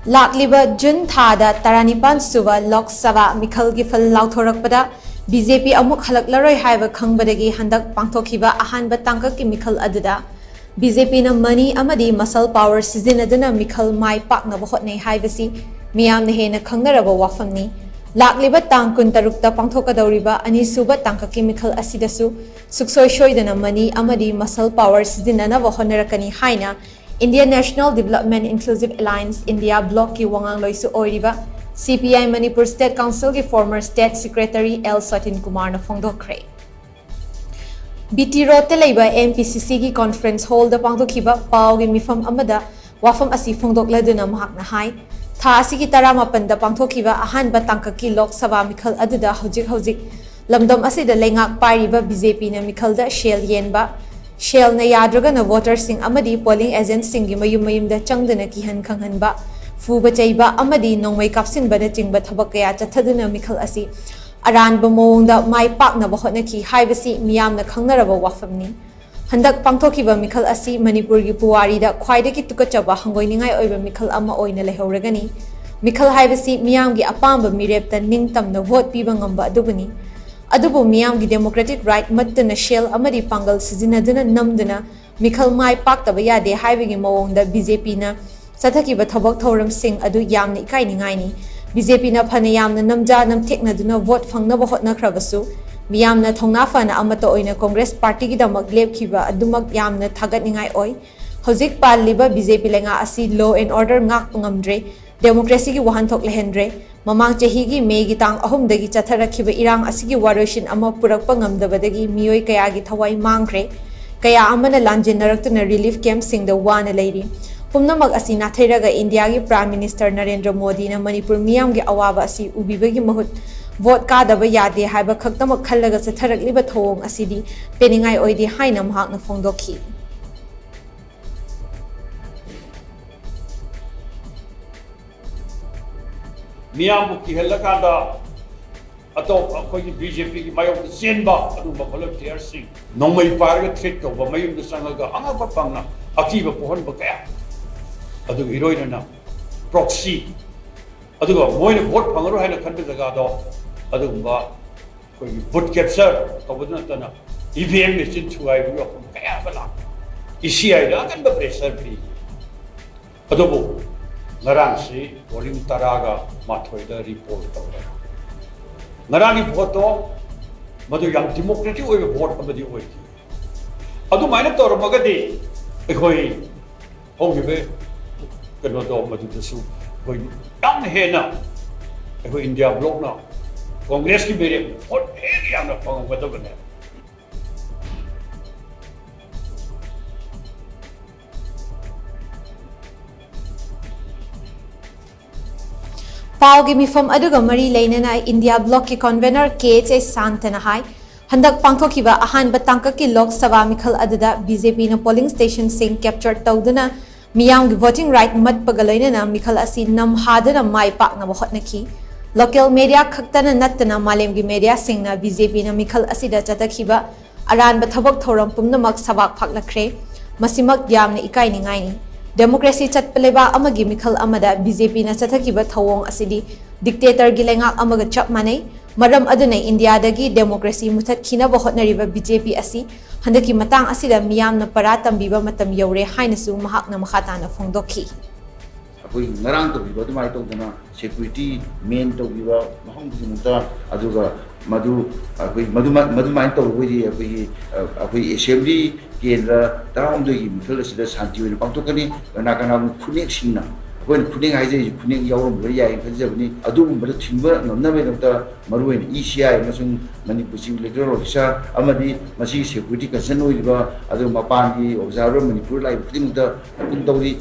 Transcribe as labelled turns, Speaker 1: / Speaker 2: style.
Speaker 1: LAKLIBA June THADA Taranipan SHUBA Lok Sabha MEEKHAL gi PHAL LAOTHORAKPADA Bjp Amuk Hallaklaroi Haiba Khangbadagi HANDAK PANGTHOKKHIBA AHANBA TANGKAK ki MEEKHAL ADUDA Bjp na money Amadi muscle power SHIJINNADUNA MEEKHAL mai PAKNABA HOTNEI HAIBASI MEEYAMNA HENNA KHANGNARABA WAPHAMNI LAKLIBA tang kuntarukta pangthokkadauriba ani suba tangka ki MEEKHAL asidasu suksoi shoidana money Amadi muscle power SHIJINNANABA honarakani haina Indian National Development Inclusive Alliance India Bloc ki wangang loisu oiriba CPI Manipur State Council ki former State Secretary L Satin Kumar na phongdokhre BT Rote leiba MPCC ki conference hall da pangthokhiba pau gi mifam amada wafam asi phongdokladuna mahak na hai tha asi ki taramapan da pangthokhiba ahanba tangka ki Lok Sabha MEEKHAL aduda hojik lamdom asi da lengak pariba BJP na MEEKHAL da shell yenba Shell na yadraga na voter sing Amadi polling agent singi mayum da changdana kihan khanghanba fuba chaiba Amadi nongmai kapsin ba na chingba thabak kaya chathaduna MEEKHAL asi aranba mawngda mai paknaba hotnaki haibasi miyamna khangnaraba wafamni handak pangthokhiba MEEKHAL asi Manipur gi puwari da khwaidagi tukachaba hangoiningai oiba MEEKHAL ama oina lehoragani MEEKHAL haibasi miyamgi apamba mirepta ningtamna vote piba ngamba adubani Adubu miyamgi democratic right mattuna shell amadi pangal SHIJINNADUNA namduna MEEKHAL mai paktaba yade haibagi mawongda BJP na sathakiba thabak thoram sing adu yamna ikainingai ni BJP na phana yamna namja namtheknaduna vote phangnaba hotnakhrabasu miyamna thongna fana amata oina Congress party gi damak lepkhiba adumak yamna thagatningai oi hojik palliba BJP lenga asi law and order ngak ngamdre democracy gi wahanthok lehendre Mamang chahigi megi tang ahumdagi chatharakhiba irang asigi waroshin ama purakpa ngamdabadagi miyoi kayagi thawai mangkhre kaya amana lanjinaraktuna relief camp singda wana leiri pumnamak asi nathairaga India gi Prime Minister Narendra Modi na Manipur miyam gi awaba asi ubibagi mahut vote kadaba yade haiba khaktamak khallaga chatharakliba thawong asidi peningai oidi haina mahakna phongdokhi
Speaker 2: Miyambu ki helakanda atop akogi BJP ki mayok senba adu ba volunteer sing nongmai parga threat to ba mayum da sangaga anga ba pangna akiba pohon ba kaya adu heroine na proxy adu ba moine vote phangaro haina khanbe jaga do adu ba kogi vote capture to bodna tana EVM machine chuai bu kaya bala ECI da kan ba pressure free adu bo ngarang si volume taraga mathoi da report tawra ngarang ni photo madu yang democratic oi vote amadi oi adu maina tor magadi ekhoi hogibe kano do madu su koi dam hena ekhoi India bloc na Congress ki mere vote he yang na pang badabane
Speaker 1: Paugi mifam aduga mari leinana India Bloc ki convener KH Santana hai handak pangthokhiba ahanba tangka ki Lok Sabha MEEKHAL aduda BJP na polling station sing capture tawduna miyam gi voting right mat pagaloinana MEEKHAL asi nam hadana mai pakna hotnaki local media khaktana natana malem gi media singna BJP na MEEKHAL asida chatakhiba aranba thabak thoram pumnamak sabak phaklakre masimak yamna ikainingai ni Democracy chatpaleba amagi MEEKHAL amada BJP na chathakiba thawong asidi dictator gi lengak amaga chap manai maram aduna India dagi democracy muthat khina ba hotnariba BJP asi handaki matang asida miyam na para tambiba matam yore hainasu mahak na makhata na phongdokhi
Speaker 3: akoi ngarang to biba dumai to dana security main to biba mahang muta aduga madu akoi madu main to goi akoi assembly Kendra tahun doi MEEKHAL asida santi wini pangtokani kana kuning singna akoi kuning haije kuning yawrum bari yai khajabni adu bada thimba namnabe namta maruwen ECI masung Manipur electoral officer amadi masi security concern oiba adu mapan gi observer Manipur lai khudingta kun tawri